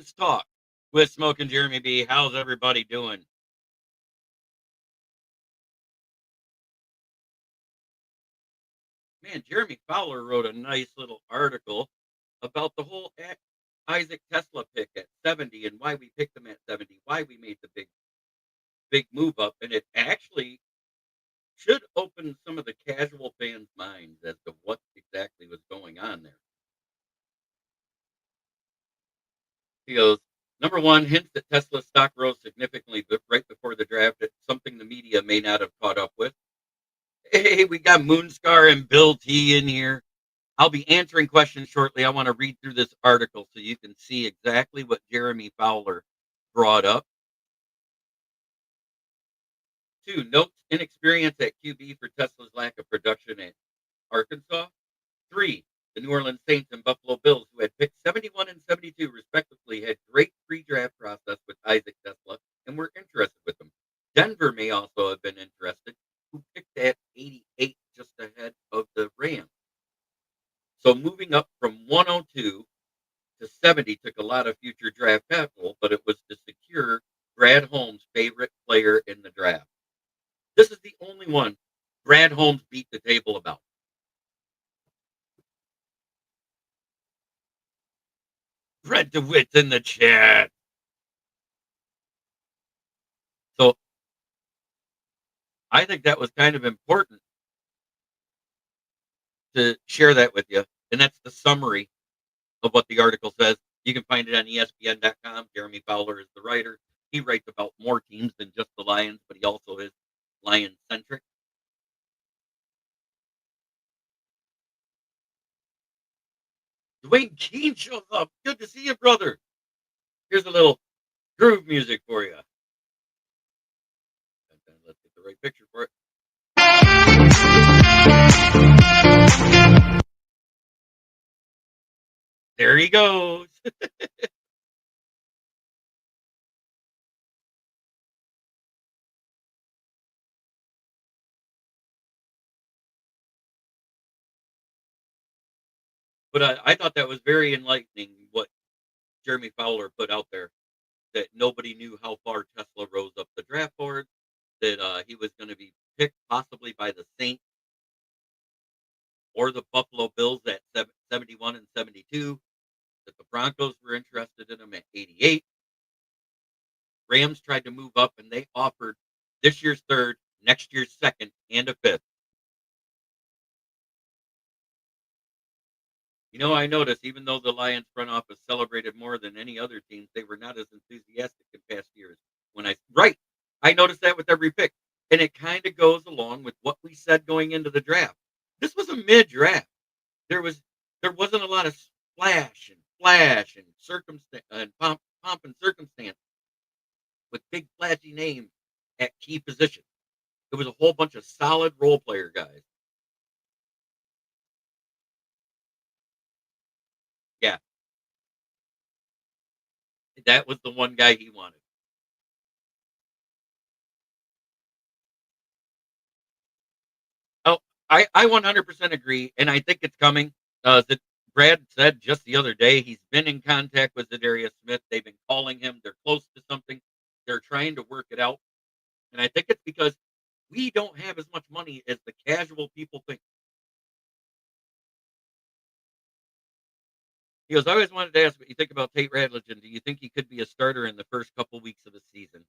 Lions Talk with Smoke and Jeremy B. How's everybody doing? Man, Jeremy Fowler wrote a nice little article about the whole Isaac Tesla pick at 70 and why we picked him at 70, why we made the big move up, and it actually should open some of the casual fans' minds as to what exactly was going on there. He goes, number one, hints that Tesla stock rose significantly right before the draft, something the media may not have caught up with. Hey, we got Moonscar and Bill T in here. I'll be answering questions shortly. I want to read through this article so you can see exactly what Jeremy Fowler brought up. 2, notes inexperience at QB for Tesla's lack of production at Arkansas. 3, the New Orleans Saints and Buffalo Bills, who had picked 71 and 72 respectively, had great pre-draft process with Isaac Tesla and were interested with him. Denver may also have been interested, who picked at 88, just ahead of the Rams. So moving up from 102 to 70 took a lot of future draft capital, but it was to secure Brad Holmes' favorite player in the draft. This is the only one Brad Holmes beat the table about. Brett DeWitt's in the chat. So I think that was kind of important to share that with you. And that's the summary of what the article says. You can find it on ESPN.com. Jeremy Fowler is the writer. He writes about more teams than just the Lions, but he also is Lion-centric. Dwayne Keene shows up. Good to see you, brother. Here's a little groove music for you. Let's get the right picture for it. There he goes. But I thought that was very enlightening what Jeremy Fowler put out there, that nobody knew how far Tesla rose up the draft board, that he was going to be picked possibly by the Saints or the Buffalo Bills at 71 and 72, that the Broncos were interested in him at 88. Rams tried to move up, and they offered this year's third, next year's second, and a fifth. I noticed even though the Lions front office celebrated more than any other teams, they were not as enthusiastic in past years. I noticed that with every pick, and it kind of goes along with what we said going into the draft. This was a mid-draft. There wasn't a lot of flash and circumstance and pomp and circumstance with big flashy names at key positions. It was a whole bunch of solid role player guys. Yeah, that was the one guy he wanted. Oh, I 100% agree, and I think it's coming. That Brad said just the other day he's been in contact with Zadarius Smith. They've been calling him. They're close to something. They're trying to work it out, and I think it's because we don't have as much money as the casual people think. He goes, I always wanted to ask what you think about Tate Ratledge, and do you think he could be a starter in the first couple weeks of the season?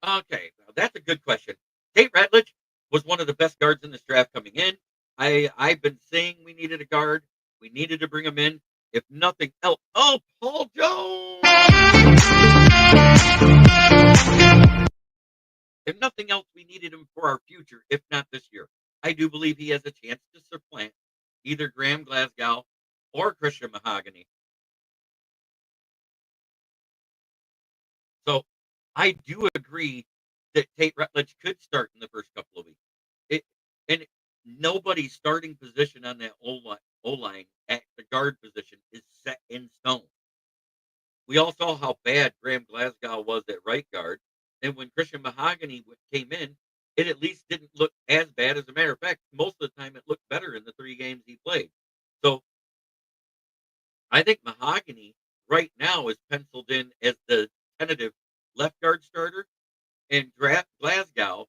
Okay, well, that's a good question. Tate Ratledge was one of the best guards in this draft coming in. I've been saying we needed a guard. We needed to bring him in. If nothing else, Paul Jones. If nothing else, we needed him for our future, if not this year. I do believe he has a chance to supplant either Graham Glasgow or Christian Mahogany. So I do agree that Tate Rutledge could start in the first couple of weeks. And nobody's starting position on that O-line at the guard position is set in stone. We all saw how bad Graham Glasgow was at right guard. And when Christian Mahogany came in, it at least didn't look as bad. As a matter of fact, most of the time it looked better in the 3 games he played. So I think Mahogany right now is penciled in as the tentative left guard starter, and Glasgow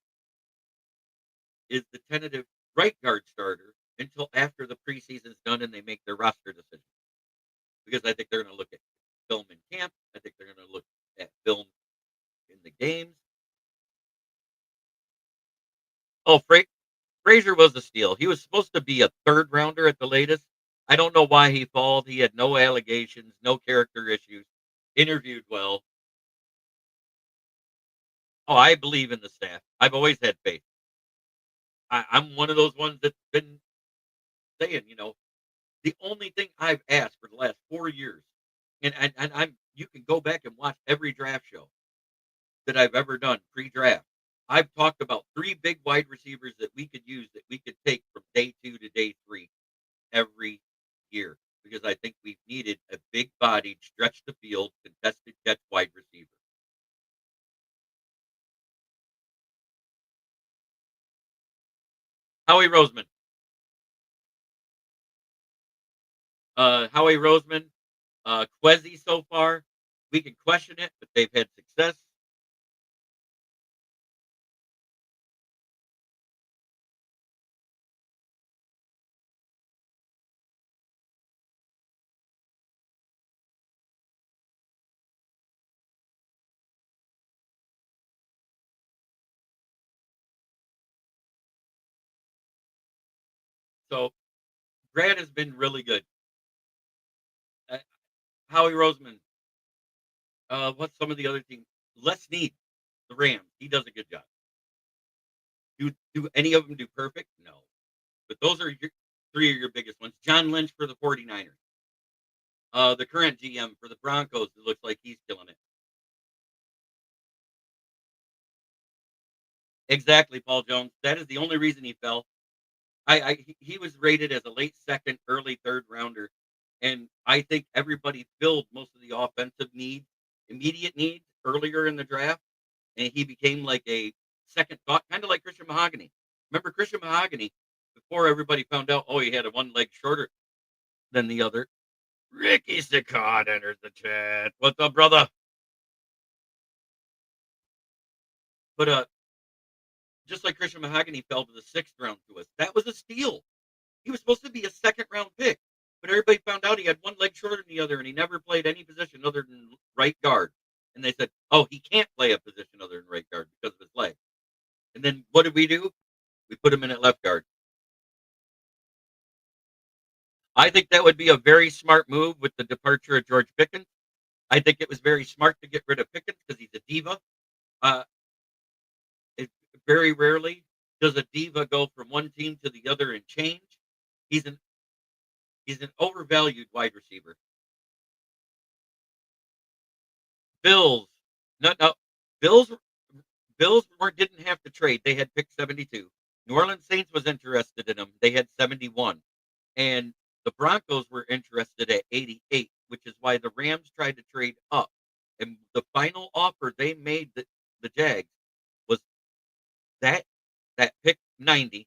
is the tentative right guard starter until after the preseason's done and they make their roster decision. Because I think they're going to look at film in camp. I think they're going to look at film in the games. Oh, Frazier was a steal. He was supposed to be a third rounder at the latest. I don't know why he followed. He had no allegations, no character issues, interviewed well. Oh, I believe in the staff. I've always had faith. I'm one of those ones that's been saying, the only thing I've asked for the last 4 years, and I'm you can go back and watch every draft show that I've ever done pre-draft. I've talked about three big wide receivers that we could use that we could take from day 2 to day 3 every year because I think we've needed a big bodied, stretch the field, contested catch wide receiver. Howie Roseman. Howie Roseman, Quezzy so far. We can question it, but they've had success. So Grant has been really good. Uh, Howie Roseman. What's some of the other teams? Les Snead, the Rams. He does a good job. Do any of them do perfect? No. But those are your three of your biggest ones. John Lynch for the 49ers. The current GM for the Broncos, it looks like he's killing it. Exactly, Paul Jones. That is the only reason he fell. He was rated as a late second, early third rounder, and I think everybody filled most of the offensive needs, immediate needs earlier in the draft, and he became like a second thought, kind of like Christian Mahogany. Remember Christian Mahogany before everybody found out? Oh, he had a one leg shorter than the other. Ricky Sicard enters the chat. What's up, brother? But just like Christian Mahogany fell to the sixth round to us, that was a steal. He was supposed to be a second round pick, but everybody found out he had one leg shorter than the other, and he never played any position other than right guard. And they said, "Oh, he can't play a position other than right guard because of his leg." And then what did we do? We put him in at left guard. I think that would be a very smart move with the departure of George Pickens. I think it was very smart to get rid of Pickens because he's a diva. Uh, it, very rarely does a diva go from one team to the other and change. He's an he's an overvalued wide receiver. Bills, no. Bills, Bills didn't have to trade. They had pick 72. New Orleans Saints was interested in him. They had 71, and the Broncos were interested at 88, which is why the Rams tried to trade up. And the final offer they made the Jags was that pick 90,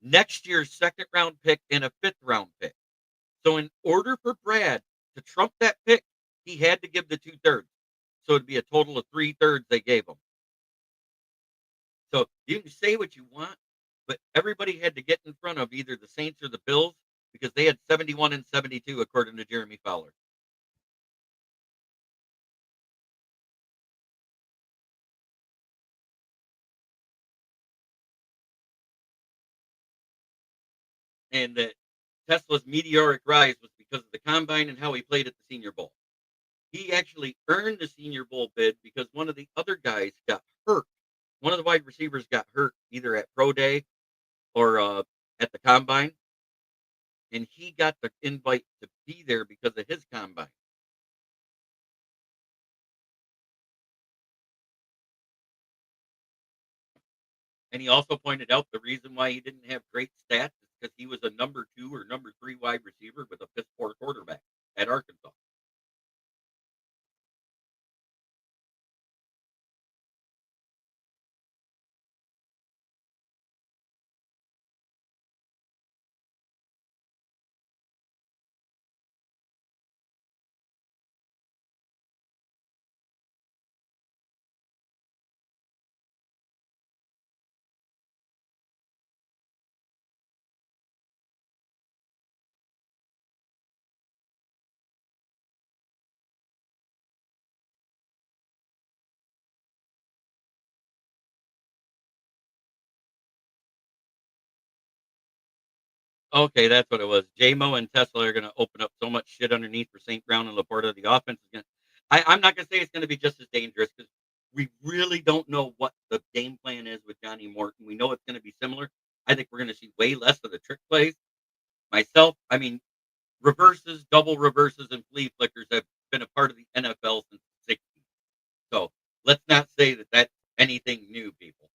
next year's second round pick and a fifth round pick. So in order for Brad to trump that pick, he had to give the 2/3. So it'd be a total of 3/3 they gave him. So you can say what you want, but everybody had to get in front of either the Saints or the Bills because they had 71 and 72 according to Jeremy Fowler. And that Tesla's meteoric rise was because of the combine and how he played at the Senior Bowl. He actually earned the Senior Bowl bid because one of the other guys got hurt. One of the wide receivers got hurt either at Pro Day or at the combine, and he got the invite to be there because of his combine. And he also pointed out the reason why he didn't have great stats is because he was a number 2 or number 3 wide receiver with a piss poor quarterback at Arkansas. Okay, that's what it was. JMO and Tesla are gonna open up so much shit underneath for St. Brown and Laporta. The offense is gonna. I'm not gonna say it's gonna be just as dangerous because we really don't know what the game plan is with Johnny Morton. We know it's gonna be similar. I think we're gonna see way less of the trick plays. I mean, reverses, double reverses, and flea flickers have been a part of the NFL since the 60s. So let's not say that that's anything new, people.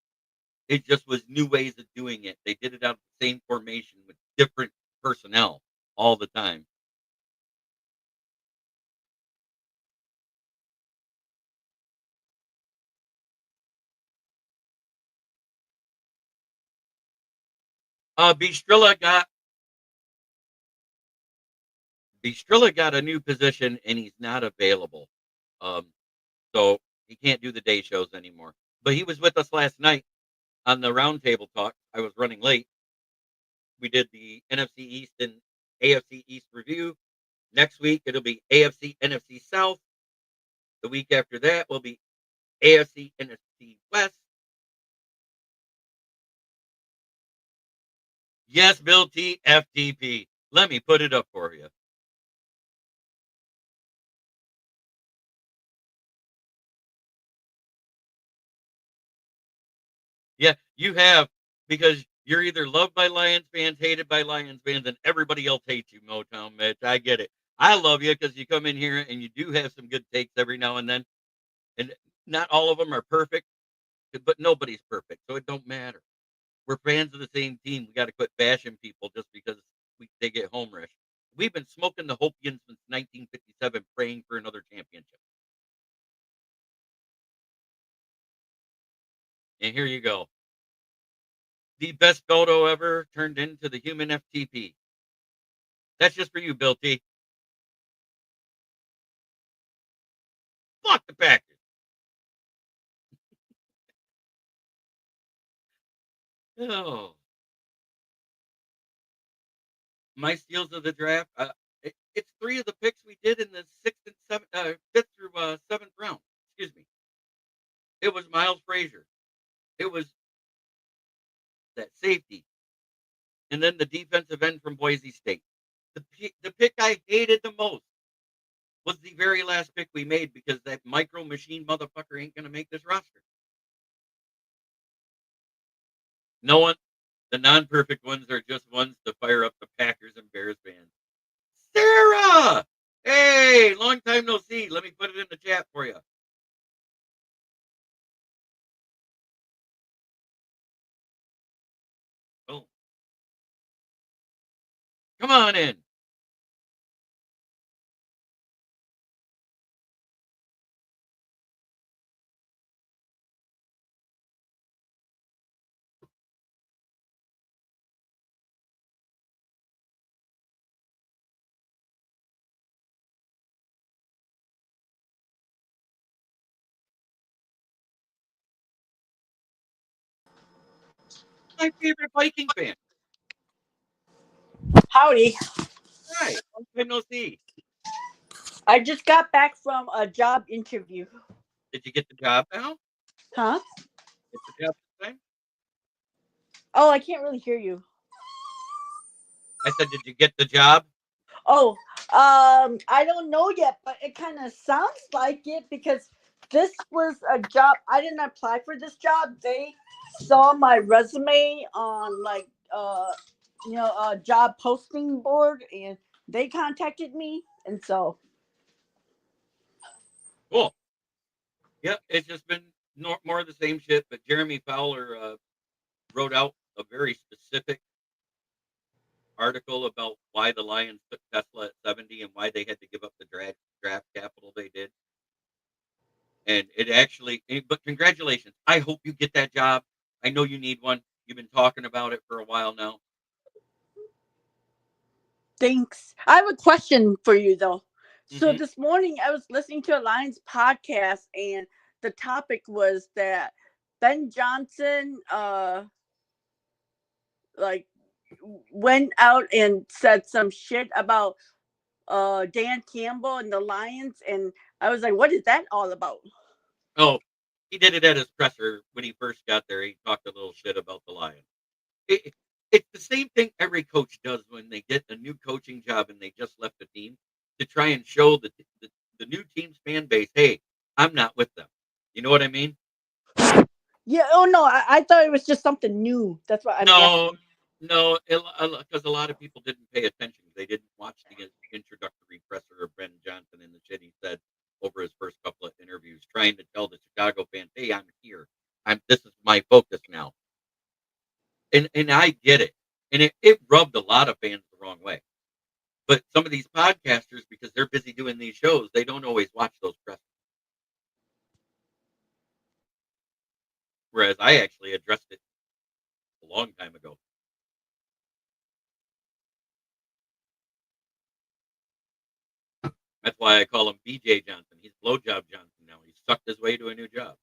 It just was new ways of doing it. They did it out of the same formation with different personnel all the time. Bistrilla got a new position and he's not available. Um, so he can't do the day shows anymore. But he was with us last night on the roundtable talk. I was running late. We did the NFC East and AFC East review. Next week it'll be AFC NFC South. The week after that will be AFC NFC West. Yes, Bill T. FTP. Let me put it up for you. Yeah, you have, because you're either loved by Lions fans, hated by Lions fans, and everybody else hates you, Motown Mitch. I get it. I love you because you come in here and you do have some good takes every now and then. And not all of them are perfect, but nobody's perfect. So it don't matter. We're fans of the same team. We got to quit bashing people just because they get home rush. We've been smoking the Hopians since 1957, praying for another championship. And here you go. The best photo ever turned into the human FTP. That's just for you, Bill T. Fuck the Packers. Oh, my steals of the draft. It's three of the picks we did in the sixth and fifth through seventh round. Excuse me. It was Miles Frazier. It was that safety, and then the defensive end from Boise State. The pick I hated the most was the very last pick we made because that micro machine motherfucker ain't gonna make this roster. No one. The non-perfect ones are just ones to fire up the Packers and Bears fans. Sarah! Hey, long time no see. Let me put it in the chat for you. Oh, come on in. My favorite Viking fan. Howdy. Hi, long time no see. I just got back from a job interview. Did you get the job now? Huh? Get the job this time? Oh, I can't really hear you. I said, did you get the job? Oh, I don't know yet, but it kind of sounds like it because this was a job. I didn't apply for this job. They saw my resume on a job posting board, and they contacted me, and so Cool. Yep, it's just been more of the same shit. But Jeremy Fowler wrote out a very specific article about why the Lions took Tesla at 70 and why they had to give up the draft capital they did. And it actually, but congratulations. I hope you get that job. I know you need one. You've been talking about it for a while now. thanks. I have a question for you though. So Hmm. this morning I was listening to a Lions podcast, and the topic was that Ben Johnson like went out and said some shit about Dan Campbell and the Lions, and I was like, what is that all about? Oh, he did it at his presser when he first got there. He talked a little shit about the Lions. It, it's the same thing every coach does when they get a new coaching job and they just left the team to try and show the new team's fan base, hey, I'm not with them. You know what I mean? Yeah. Oh no, I thought it was just something new. That's what I'm No, guessing. no, because a lot of people didn't pay attention. They didn't watch the introductory presser of Ben Johnson and the shit he said over his first couple of interviews, trying to tell the Chicago fans, "Hey, I'm here. This is my focus now." And I get it, and it rubbed a lot of fans the wrong way. But some of these podcasters, because they're busy doing these shows, they don't always watch those pressers. Whereas I actually addressed it a long time ago. That's why I call him BJ Johnson. He's Blowjob Johnson now. He's sucked his way to a new job.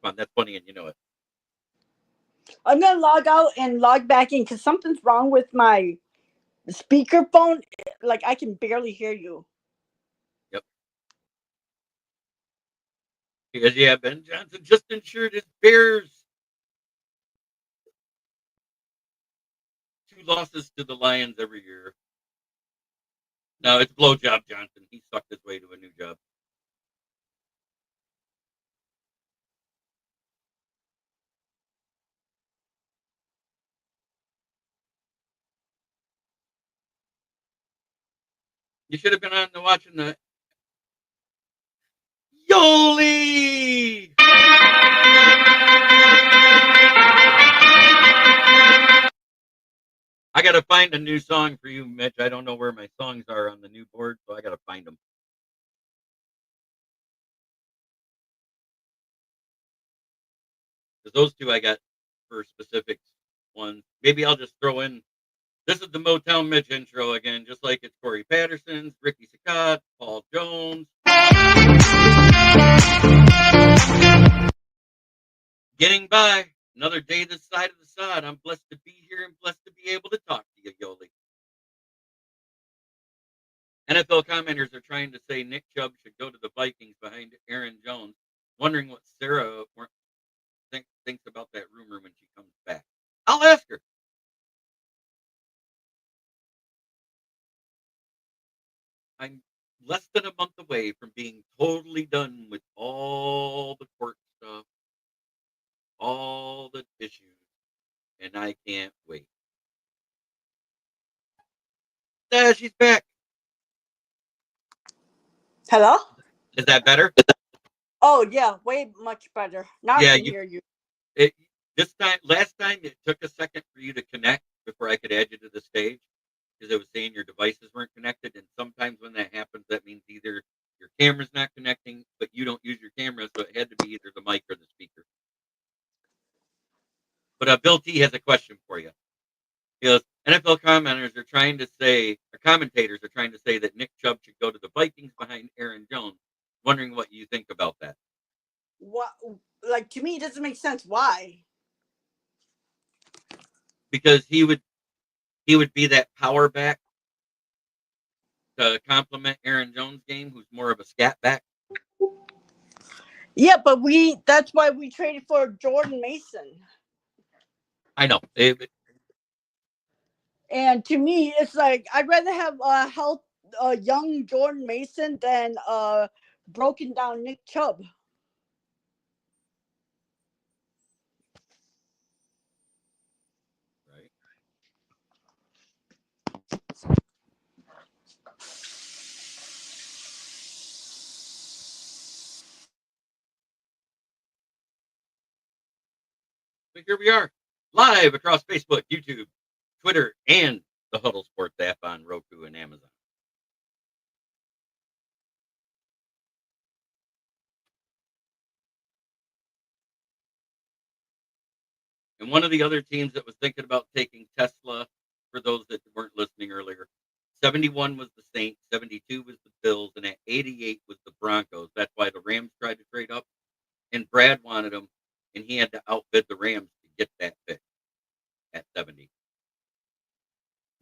Come on, that's funny, and you know it. I'm gonna log out and log back in because something's wrong with my speakerphone. Like I can barely hear you. Yep. Because yeah, Ben Johnson just insured his Bears 2 losses to the Lions every year. No, it's Blowjob Johnson. He sucked his way to a new job. You should have been on the watching the Yoli. I gotta find a new song for you, Mitch. I don't know where my songs are on the new board, so I gotta find them. Because those two I got for specific ones. Maybe I'll just throw in. This is the Motown Mitch intro again, just like it's Corey Patterson's, Ricky Saccott, Paul Jones. Getting by. Another day this side of the sod. I'm blessed to be here and blessed to be able to talk to you, Yoli. NFL commenters are trying to say Nick Chubb should go to the Vikings behind Aaron Jones. Wondering what Sarah thinks about that rumor when she comes back. I'll ask her. I'm less than a month away from being totally done with all the court stuff, all the issues, and I can't wait. She's back. Hello? Is that better? Oh yeah, way much better. Now I Yeah, can hear you. it, last time, it took a second for you to connect before I could add you to the stage because it was saying your devices weren't connected. And sometimes when that happens, that means either your camera's not connecting, but you don't use your camera, so it had to be either the mic or the speaker. But Bill T has a question for you. He goes, NFL commentators are trying to say that Nick Chubb should go to the Vikings behind Aaron Jones. Wondering what you think about that. What? Like to me, it doesn't make sense. Why? Because he would be that power back to complement Aaron Jones' game, who's more of a scat back. Yeah, but that's why we traded for Jordan Mason. I know. And to me, it's like I'd rather have a young Jordan Mason than broken down Nick Chubb. Right. But here we are, live across Facebook, YouTube, Twitter, and the Huddle Sports app on Roku and Amazon. And one of the other teams that was thinking about taking Teslaa, for those that weren't listening earlier, 71 was the Saints, 72 was the Bills, and at 88 was the Broncos. That's why the Rams tried to trade up, and Brad wanted him, and he had to outbid the Rams to get that pick at 70.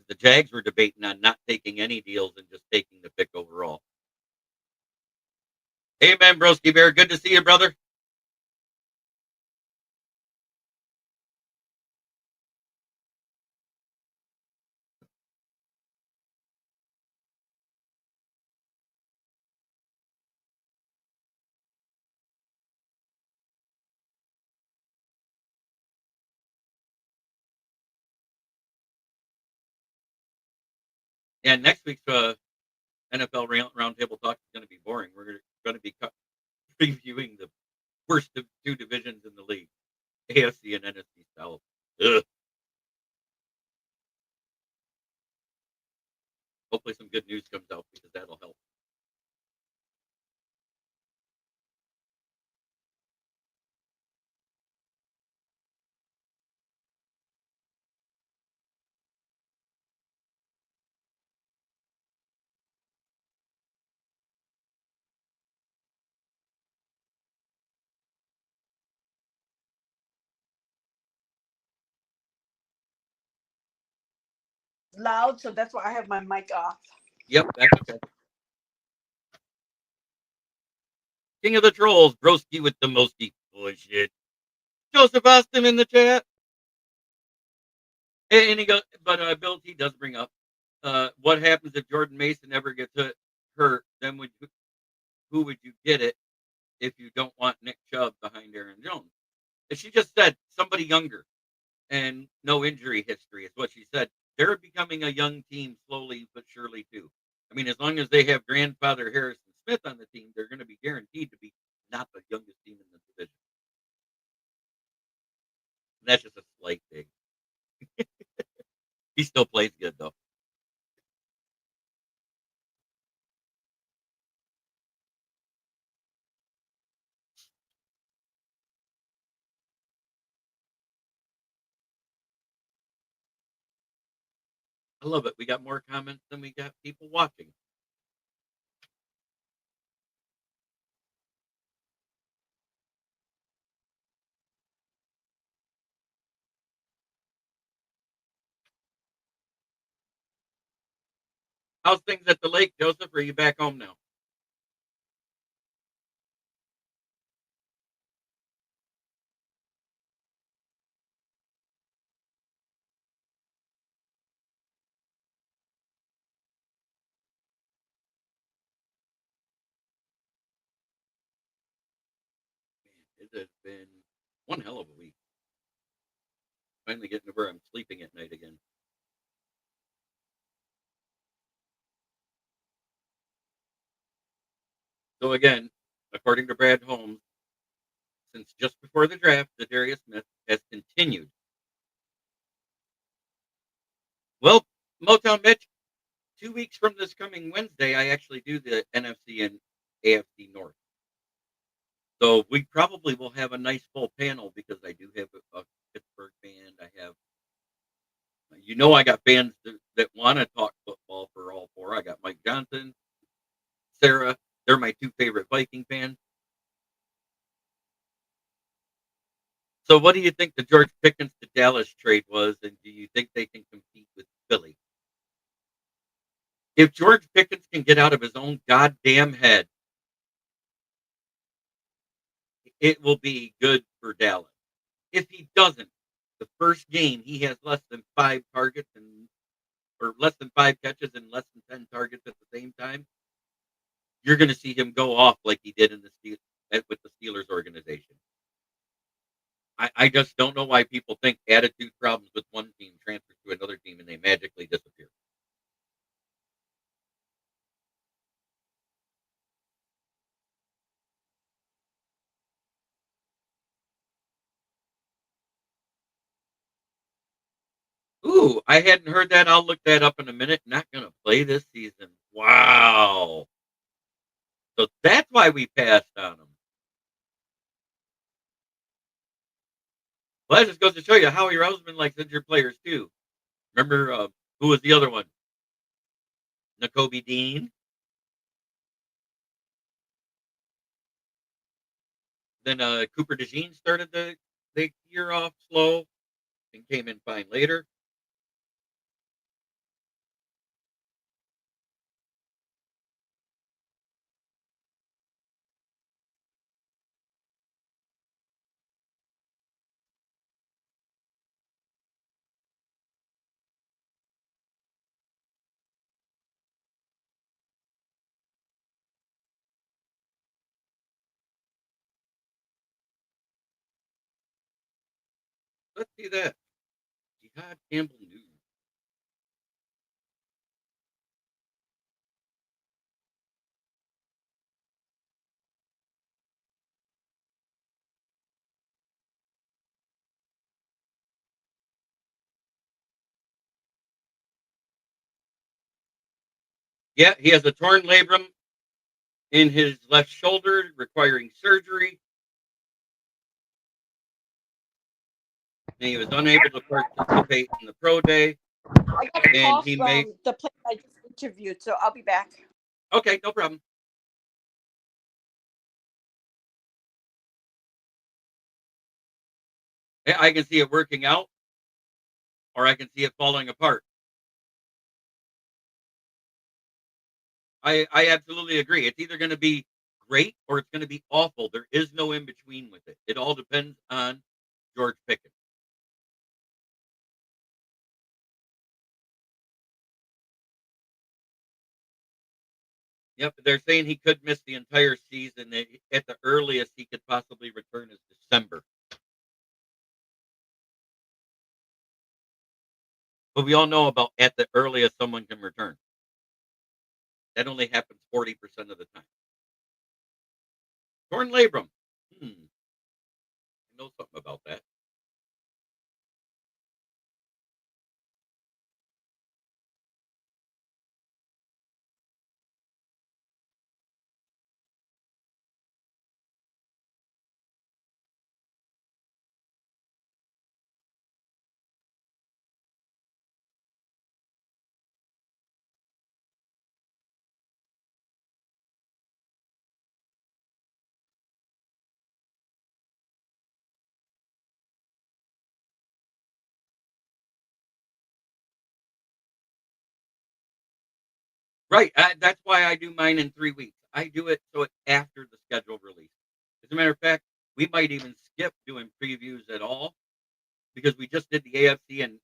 The Jags were debating on not taking any deals and just taking the pick overall. Amen, Broski Bear. Good to see you, brother. Yeah, next week's NFL Roundtable Talk is going to be boring. We're going to be previewing the worst of two divisions in the league, AFC and NFC South. Ugh. Hopefully some good news comes out because that'll help. Loud, so that's why I have my mic off. Yep, that's okay. King of the Trolls, Broski with the mosty bullshit. Joseph Austin in the chat. And he goes, but Bill T does bring up what happens if Jordan Mason ever gets hurt? Then who would you get it if you don't want Nick Chubb behind Aaron Jones? And she just said somebody younger and no injury history is what she said. They're becoming a young team slowly but surely too. I mean, as long as they have grandfather Harrison Smith on the team, they're going to be guaranteed to be not the youngest team in the division. And that's just a slight thing. He still plays good though. I love it. We got more comments than we got people watching. How's things at the lake, Joseph? Are you back home now? Man, it has been one hell of a week. Finally getting to where I'm sleeping at night again. So again, according to Brad Holmes, since just before the draft, the Darius Smith has continued. Well, Motown Mitch, 2 weeks from this coming Wednesday, I actually do the NFC and AFC North. So we probably will have a nice full panel because I do have a Pittsburgh band. I have, I got fans that want to talk football for all four. I got Mike Johnson, Sarah. They're my two favorite Viking fans. So what do you think the George Pickens to Dallas trade was, and do you think they can compete with Philly? If George Pickens can get out of his own goddamn head, it will be good for Dallas. If he doesn't, the first game he has less than 5 targets or less than 5 catches and less than 10 targets at the same time, you're going to see him go off like he did with the Steelers organization. I just don't know why people think attitude problems with one team transfer to another team and they magically disappear. Ooh, I hadn't heard that. I'll look that up in a minute. Not going to play this season. Wow. So that's why we passed on him. Well, that just goes to show you Howie Roseman likes injured players too. Remember who was the other one? Nakobe Dean. Then Cooper DeJean started the year off slow and came in fine later. Let's see that. Jihad Campbell News. Yeah, he has a torn labrum in his left shoulder, requiring surgery. And he was unable to participate in the pro day. I got a And call he from made. the place I just interviewed, so I'll be back. Okay, no problem. I can see it working out, or I can see it falling apart. I absolutely agree. It's either going to be great or it's going to be awful. There is no in between with it. It all depends on George Pickens. Yep, they're saying he could miss the entire season. At the earliest, he could possibly return is December. But we all know about at the earliest someone can return. That only happens 40% of the time. Torn labrum. I know something about that. Right. That's why I do mine in 3 weeks. I do it so it's after the schedule release. As a matter of fact, we might even skip doing previews at all because we just did the AFC and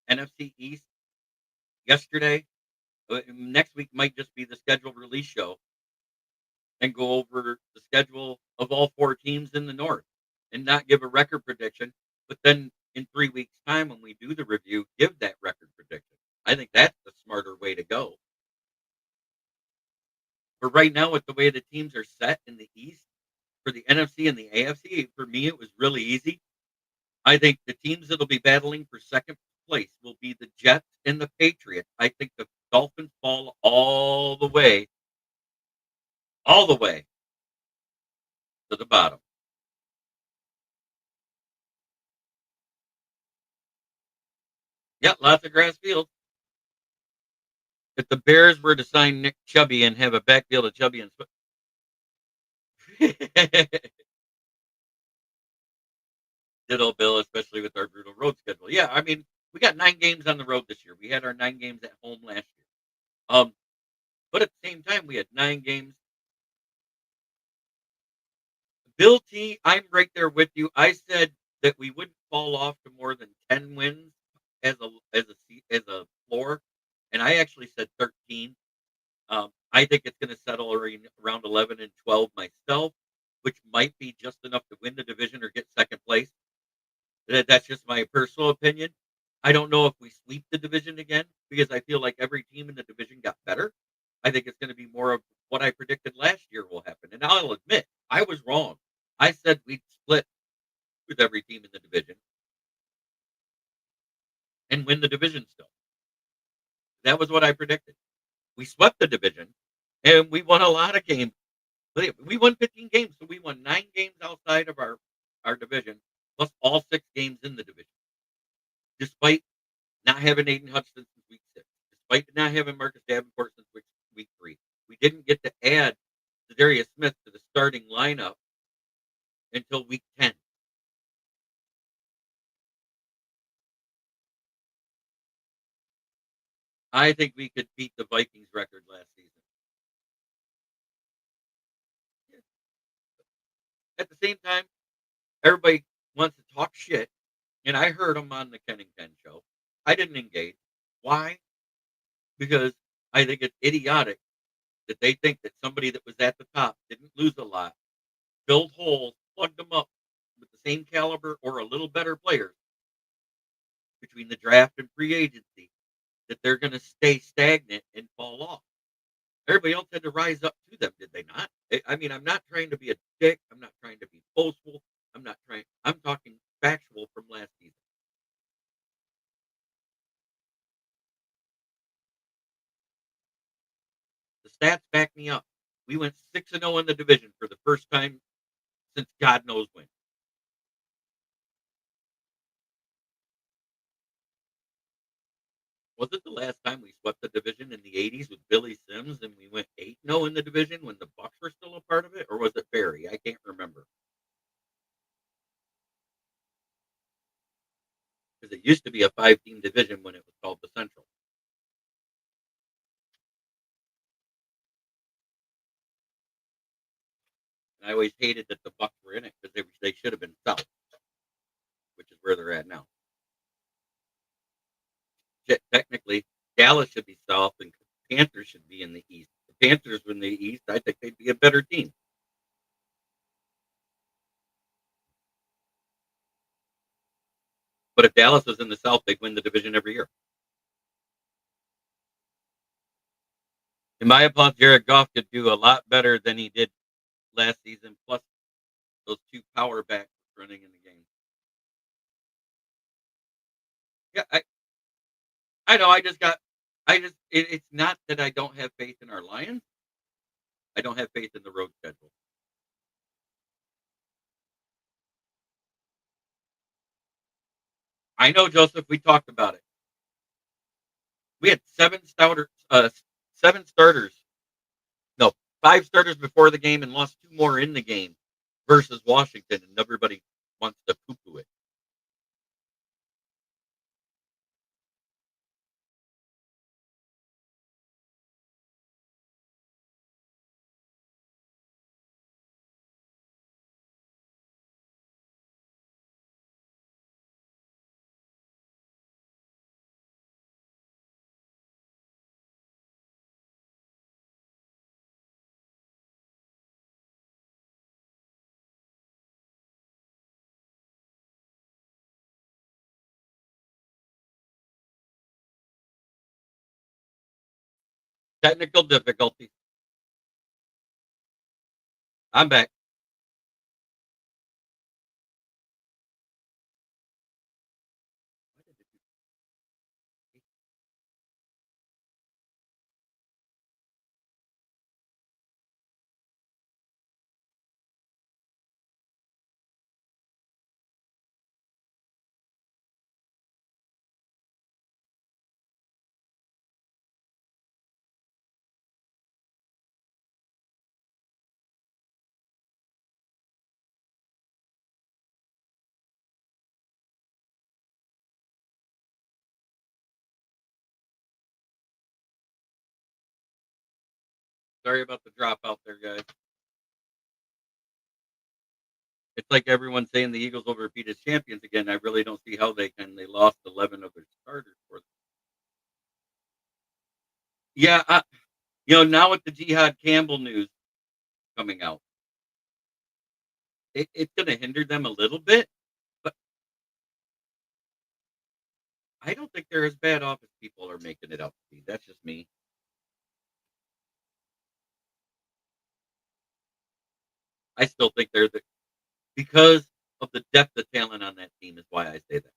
NFC East yesterday. Next week might just be the schedule release show and go over the schedule of all four teams in the North and not give a record prediction. But then in 3 weeks' time, when we do the review, give that record prediction. I think that's the smarter way to go. But right now, with the way the teams are set in the East for the NFC and the AFC, for me, it was really easy. I think the teams that'll be battling for second place will be the Jets and the Patriots. I think the Dolphins fall all the way to the bottom. Yeah, lots of grass fields. If the Bears were to sign Nick Chubby and have a backfield of Chubby and Ditto Bill, especially with our brutal road schedule. Yeah, I mean, we got 9 games on the road this year. We had our 9 games at home last year. But at the same time, we had 9 games. Bill T, I'm right there with you. I said that we wouldn't fall off to more than 10 wins as a floor, and I actually said 13. I think it's going to settle around 11 and 12 myself, which might be just enough to win the division or get second place. That's just my personal opinion. I don't know if we sweep the division again because I feel like every team in the division got better. I think it's going to be more of what I predicted last year will happen. And I'll admit, I was wrong. I said we'd split with every team in the division and win the division still. That was what I predicted. We swept the division and we won a lot of games. We won 15 games, so we won 9 games outside of our division, plus all 6 games in the division, despite not having Aiden Hutchinson since week 6, despite not having Marcus Davenport since week 3. We didn't get to add Darius Smith to the starting lineup until week 10. I think we could beat the Vikings record last season. At the same time, everybody wants to talk shit, and I heard them on the Ken and Ken show. I didn't engage. Why? Because I think it's idiotic that they think that somebody that was at the top didn't lose a lot, filled holes, plugged them up with the same caliber or a little better players, between the draft and free agency that they're going to stay stagnant and fall off. Everybody else had to rise up to them, did they not? I mean, I'm not trying to be a dick. I'm not trying to be boastful. I'm talking factual from last season. The stats back me up. We went 6-0 in the division for the first time since God knows when. Was it the last time we swept the division in the '80s with Billy Sims and we went 8-0 in the division when the Bucks were still a part of it? Or was it Barry? I can't remember. Because it used to be a 5-team division when it was called the Central. And I always hated that the Bucks were in it because they should have been South, which is where they're at now. Technically, Dallas should be South and Panthers should be in the East. If the Panthers were in the East, I think they'd be a better team. But if Dallas was in the South, they'd win the division every year. In my opinion, Jared Goff could do a lot better than he did last season, plus those two power backs running in the game. Yeah, I know. It's not that I don't have faith in our Lions. I don't have faith in the road schedule. I know, Joseph. We talked about it. We had seven starters. No, 5 starters before the game and lost 2 more in the game versus Washington, and everybody wants to poo-poo it. Technical difficulties. I'm back. Sorry about the drop out there, guys. It's like everyone saying the Eagles will repeat as champions again. I really don't see how they can. They lost 11 of their starters for them. Yeah, now with the Jihad Campbell news coming out, it's going to hinder them a little bit, but I don't think they're as bad off as people are making it out to be. That's just me. I still think they're because of the depth of talent on that team is why I say that.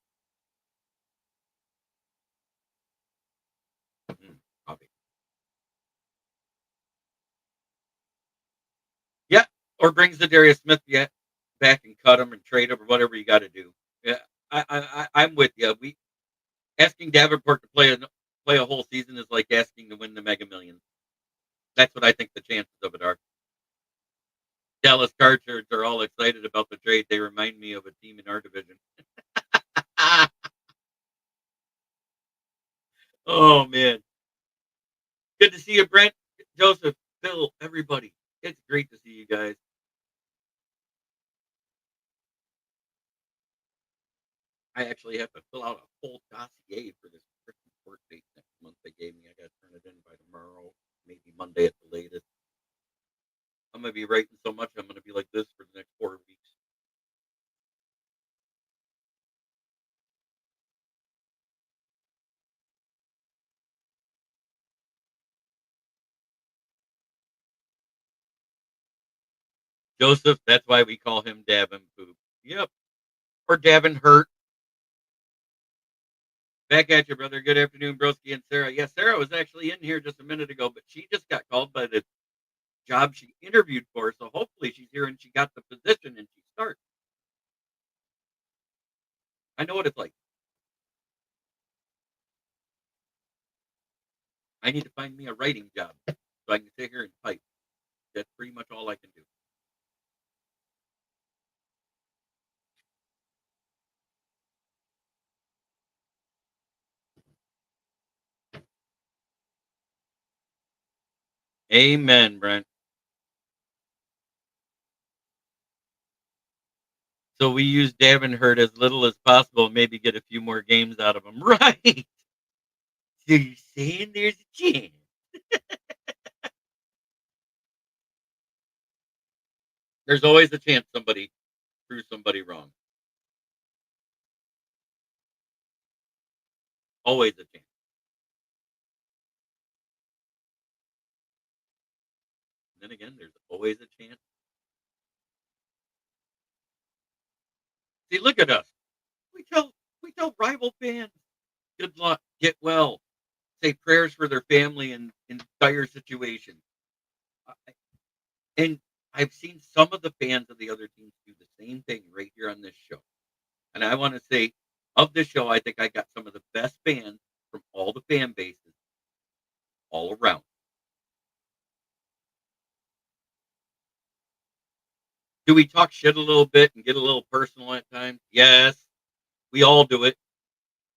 Coffee. Yeah, or brings the Darius Smith yet back and cut him and trade him or whatever you got to do. Yeah, I'm with you. We asking Davenport to play a whole season is like asking to win the Mega Millions. That's what I think the chances of it are. Dallas Chargers are all excited about the trade. They remind me of a team in our division. Oh man, good to see you, Brent, Joseph, Phil, everybody. It's great to see you guys. I actually have to fill out a full dossier for this freaking court date next month they gave me. I got to turn it in by tomorrow, maybe Monday at the latest. I'm gonna be writing so much. I'm gonna be like this for the next 4 weeks. Joseph, that's why we call him Davin Poop. Yep. Or Davin Hurt. Back at you, brother. Good afternoon, Broski and Sarah. Yeah, Sarah was actually in here just a minute ago, but she just got called by the job she interviewed for. So hopefully she's here and she got the position and she starts. I know what it's like. I need to find me a writing job so I can sit here and type. That's pretty much all I can do. Amen, Brent. So we use Davenport as little as possible, maybe get a few more games out of him. Right. So you're saying there's a chance. There's always a chance somebody proves somebody wrong. Always a chance. And then again, there's always a chance. See, look at us. We tell rival fans, good luck, get well, say prayers for their family in dire situations. And I've seen some of the fans of the other teams do the same thing right here on this show. And I want to say, of this show, I think I got some of the best fans from all the fan bases all around. Do we talk shit a little bit and get a little personal at times? Yes, we all do it.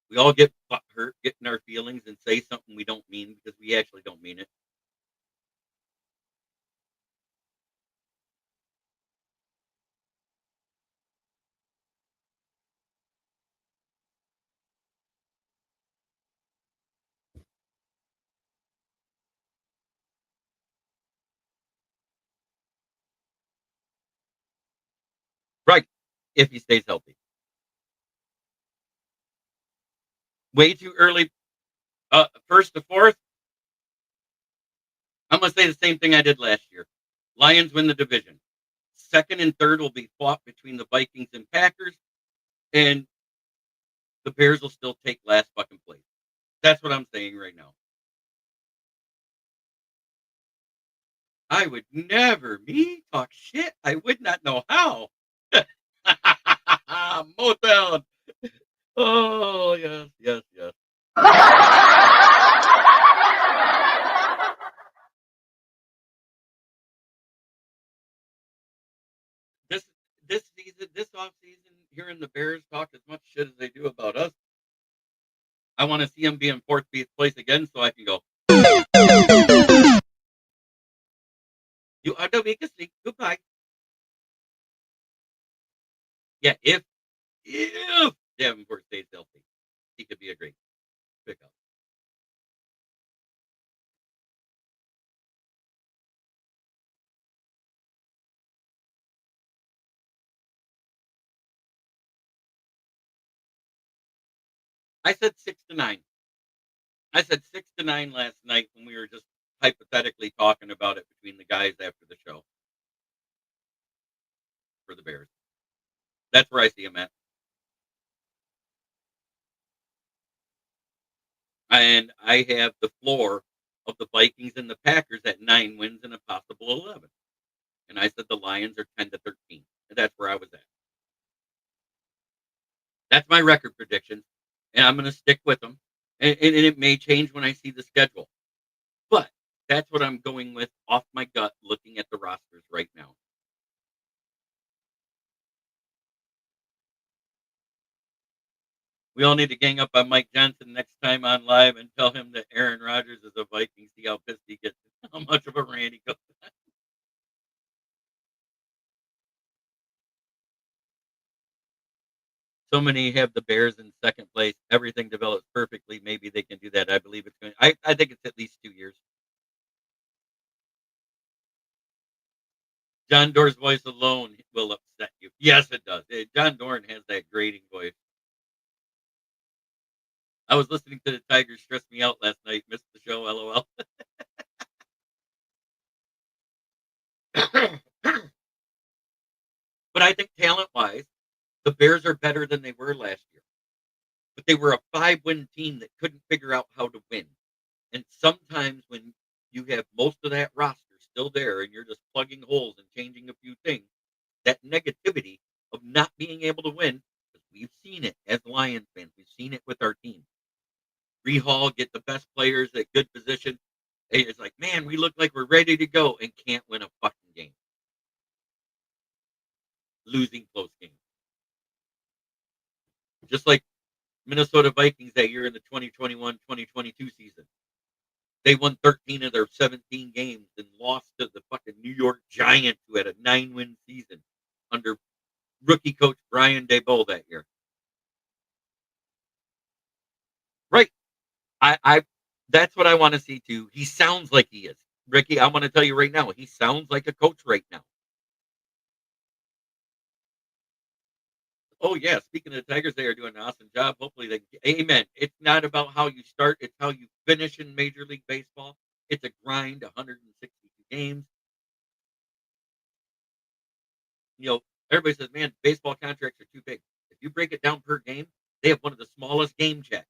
We all get hurt, get in our feelings, and say something we don't mean because we actually don't mean it. Right. If he stays healthy. Way too early. First to fourth, I'm going to say the same thing I did last year. Lions win the division. Second and third will be fought between the Vikings and Packers, and the Bears will still take last fucking place. That's what I'm saying right now. I would never me talk shit. I would not know how. Motown. Oh yes, yes, yes. This this season, this off season, hearing the Bears talk as much shit as they do about us, I want to see them be in fourth place again, so I can go. You are the weakest link. Goodbye. Yeah, if Davenport stays healthy, he could be a great pickup. I said 6-9. I said 6-9 last night when we were just hypothetically talking about it between the guys after the show for the Bears. That's where I see him at. And I have the floor of the Vikings and the Packers at 9 wins and a possible 11. And I said the Lions are 10-13. And that's where I was at. That's my record prediction. And I'm going to stick with them. And it may change when I see the schedule. But that's what I'm going with off my gut looking at the rosters right now. We all need to gang up on Mike Johnson next time on live and tell him that Aaron Rodgers is a Viking. See how pissed he gets, how much of a rant he goes. So many have the Bears in second place. Everything develops perfectly. Maybe they can do that. I believe it's going. I think it's at least 2 years. John Doerr's voice alone will upset you. Yes, it does. John Doran has that grating voice. I was listening to the Tigers stress me out last night. Missed the show. LOL. The Bears are better than they were last year, but they were a 5-win team that couldn't figure out how to win. And sometimes when you have most of that roster still there and you're just plugging holes and changing a few things, that negativity of not being able to win, because we've seen it as Lions fans, we've seen it with our team. Hall get the best players at good position. It's like, man, we look like we're ready to go and can't win a fucking game. Losing close games. Just like Minnesota Vikings that year in the 2021-2022 season. They won 13 of their 17 games and lost to the fucking New York Giants, who had a 9-win season under rookie coach Brian Daboll that year. Right. I that's what I want to see too. He sounds like he is. Ricky, I want to tell you right now, he sounds like a coach right now. Oh yeah, speaking of the Tigers, they are doing an awesome job. Hopefully they amen. It's not about how you start, it's how you finish in Major League Baseball. It's a grind, 162 games. You know, everybody says, man, baseball contracts are too big. If you break it down per game, they have one of the smallest game checks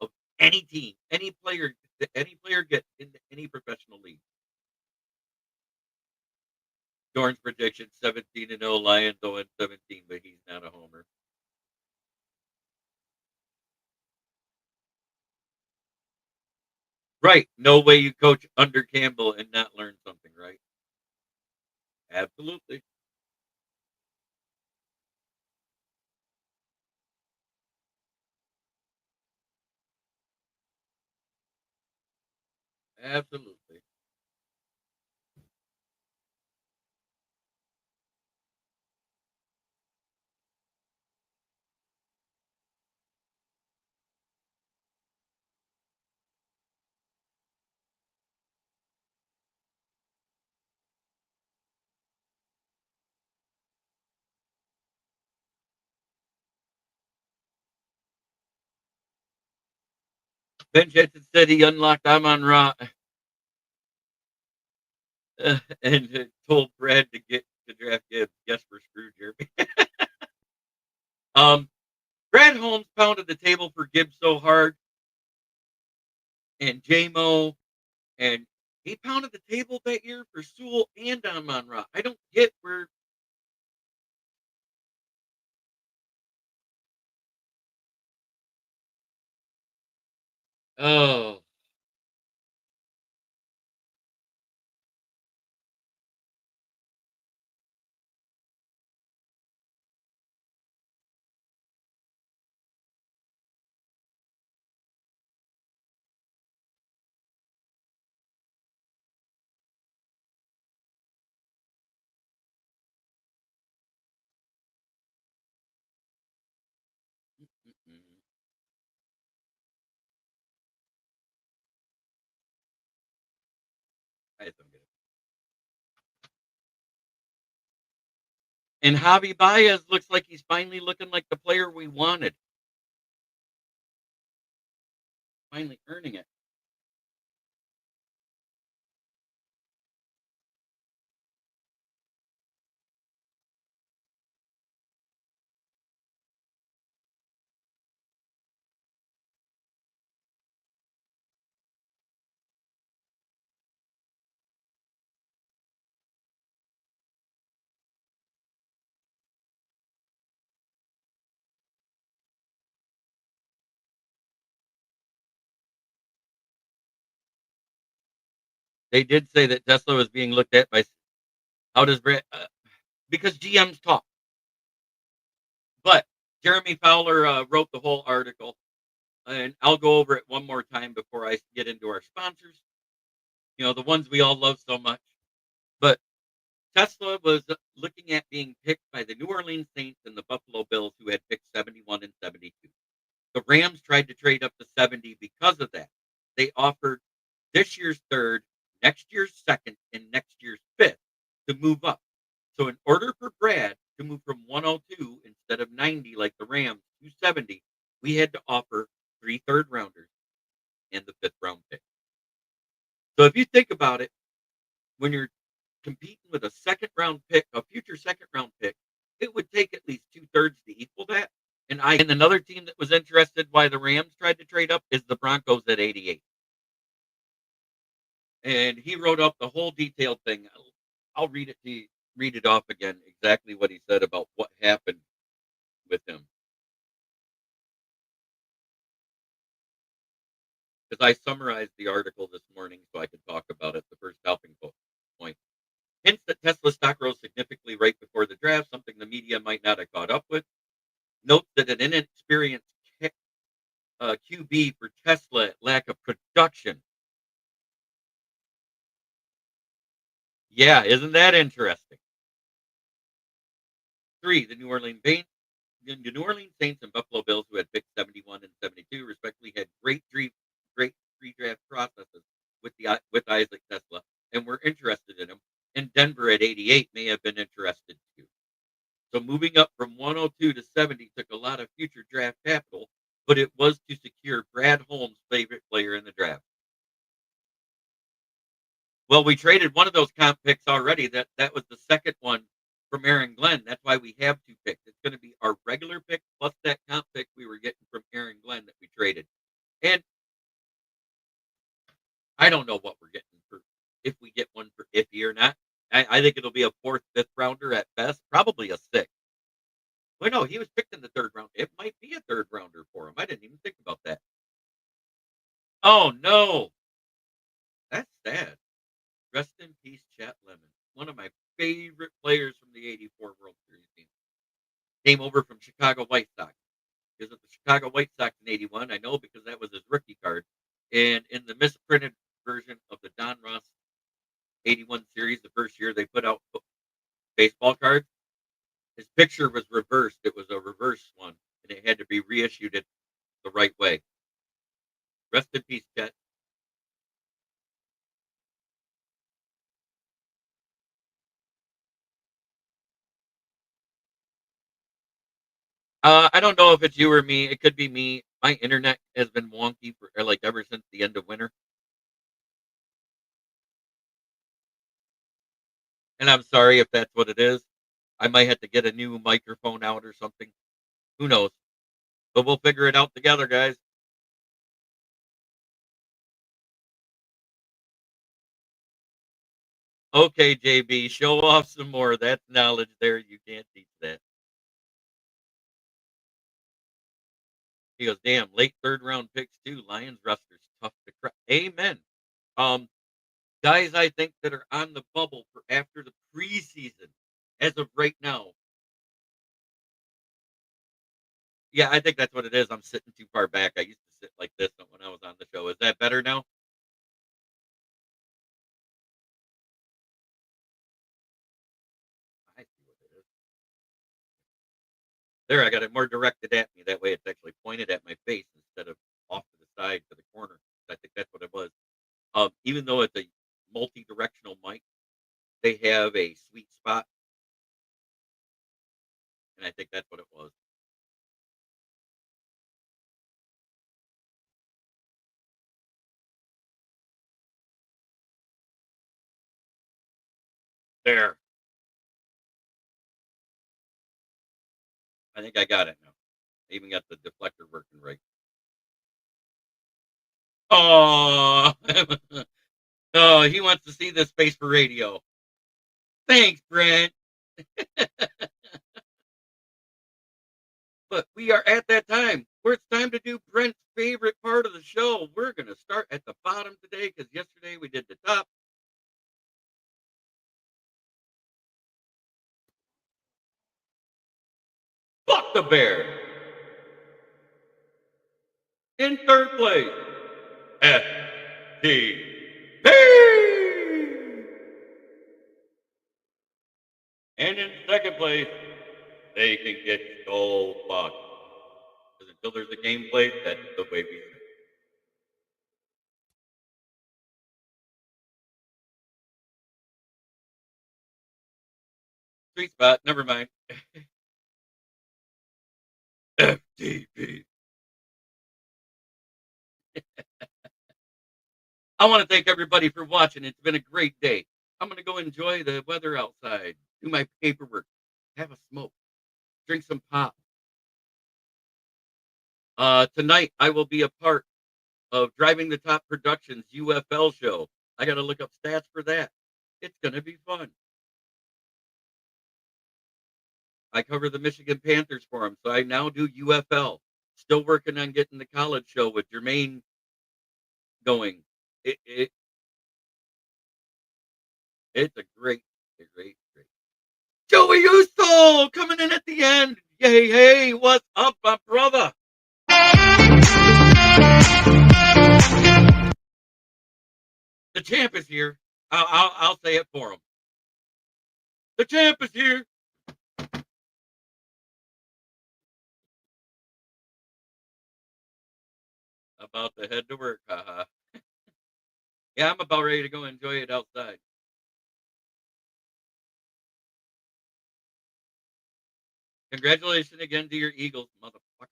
of any team, any player gets in any professional league. Dorn's prediction 17-0, Lions 0-17, but he's not a homer. Right. No way you coach under Campbell and not learn something, right? Absolutely. Absolutely. Ben Jensen said he unlocked Amon Ra and told Brad to get to draft Gibbs. Yes, we're screwed, Jeremy. um, Brad Holmes pounded the table for Gibbs so hard, and JMO, and he pounded the table that year for Sewell and Amon Ra. I don't get where. Oh, I don't get it. And Javi Baez looks like he's finally looking like the player we wanted. Finally earning it. They did say that Tesla was being looked at by. How does Brad? Because GMs talk. But Jeremy Fowler wrote the whole article, and I'll go over it one more time before I get into our sponsors. You know, the ones we all love so much. But Tesla was looking at being picked by the New Orleans Saints and the Buffalo Bills, who had picked 71 and 72. The Rams tried to trade up to 70 because of that. They offered this year's third, next year's second, and next year's fifth to move up. So in order for Brad to move from 102 instead of 90 like the Rams to 70, we had to offer 3 third rounders and the 5th round pick. So if you think about it, when you're competing with a second round pick, a future second round pick, it would take at least 2/3 to equal that. And another team that was interested why the Rams tried to trade up is the Broncos at 88. And he wrote up the whole detailed thing. I'll read it to you, read it off again, exactly what he said about what happened with him. Because I summarized the article this morning so I could talk about it, the first talking point. Hints that Tesla stock rose significantly right before the draft, something the media might not have caught up with. Note that an inexperienced QB for Tesla lack of production. Yeah, isn't that interesting? 3, the New Orleans Saints and Buffalo Bills, who had picked 71 and 72, respectively, had great pre-draft processes with Isaac Tesla and were interested in him. And Denver at 88 may have been interested too. So moving up from 102 to 70 took a lot of future draft capital, but it was to secure Brad Holmes' favorite player in the draft. Well, we traded one of those comp picks already. That was the second one from Aaron Glenn. That's why we have 2 picks. It's going to be our regular pick plus that comp pick we were getting from Aaron Glenn that we traded. And I don't know what we're getting for if we get one for iffy or not. I think it'll be a 4th, 5th rounder at best, probably a 6th. Well, no, he was picked in the 3rd round. It might be a 3rd rounder for him. I didn't even think about that. Oh no, that's sad. Rest in peace, Chet Lemon, one of my favorite players from the '84 World Series team. Came over from Chicago White Sox. He was with the Chicago White Sox in '81. I know because that was his rookie card. And in the misprinted version of the Don Ross '81 series, the first year they put out baseball cards, his picture was reversed. It was a reverse one, and it had to be reissued it the right way. Rest in peace, Chet. I don't know if it's you or me. It could be me. My internet has been wonky for like ever since the end of winter, and I'm sorry if that's what it is. I might have to get a new microphone out or something. Who knows? But we'll figure it out together, guys. Okay, JB, show off some more. That's knowledge there. You can't teach that. He goes, damn, late 3rd round picks too. Lions rosters tough to crack. Amen. Um, Guys, I think that are on the bubble for after the preseason, as of right now. Yeah, I think that's what it is. I'm sitting too far back. I used to sit like this when I was on the show. Is that better now? I see what it is. There, I got it more directed at me. That way, it's actually pointed at my face instead of off to the side to the corner. I think that's what it was. Even though it's a multi-directional mic, they have a sweet spot, and I think that's what it was. There, I think I got it now. I even got the deflector working right. Oh, oh, he wants to see this space for radio. Thanks, Brent. But we are at that time where it's time to do Brent's favorite part of the show. We're going to start at the bottom today because yesterday we did the top. Fuck the Bear. In 3rd place, FTP. And in 2nd place, they can get so fucked. Because until there's a game played, that's the way we say. Sweet spot. Never mind. FTP. I want to thank everybody for watching. It's been a great day. I'm going to go enjoy the weather outside, do my paperwork, have a smoke. drink some pop. Tonight, I will be a part of Driving the Top Productions UFL show. I got to look up stats for that. It's going to be fun. I cover the Michigan Panthers for them, so I now do UFL. Still working on getting the college show with Jermaine going. It's a great. Joey Uso coming in at the end. Yay, hey, what's up, my brother? The champ is here. I'll say it for him. The champ is here. About to head to work, haha. Yeah, I'm about ready to go enjoy it outside. Congratulations again to your Eagles, motherfucker.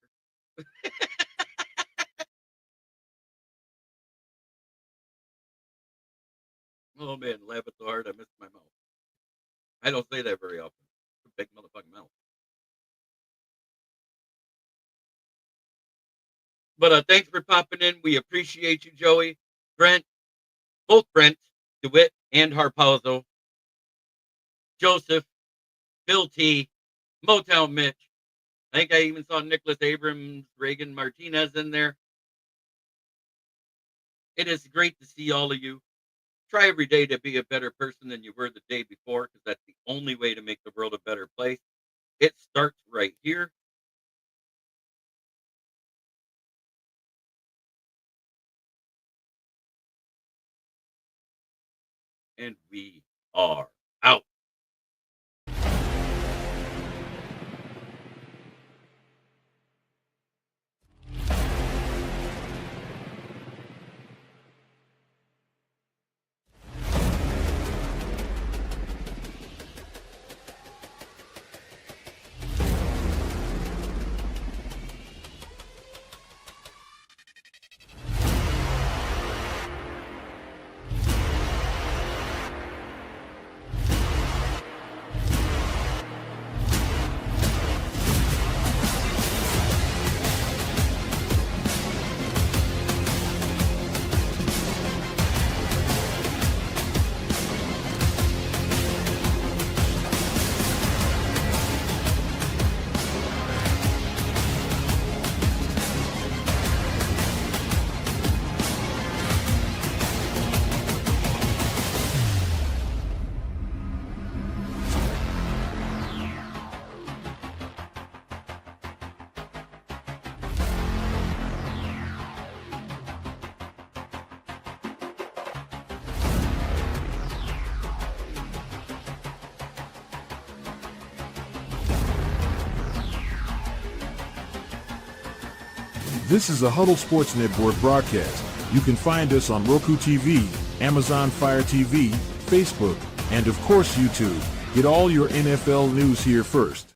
Oh man, laughing so hard I missed my mouth. I don't say that very often. It's a big motherfucking mouth. But thanks for popping in. We appreciate you, Joey. Brent, both Brent, DeWitt, and Harpauzo. Joseph, Bill T, Motown Mitch. I think I even saw Nicholas Abrams, Reagan Martinez in there. It is great to see all of you. Try every day to be a better person than you were the day before, because that's the only way to make the world a better place. It starts right here. And we are out. This is a Huddle Sports Network broadcast. You can find us on Roku TV, Amazon Fire TV, Facebook, and of course YouTube. Get all your NFL news here first.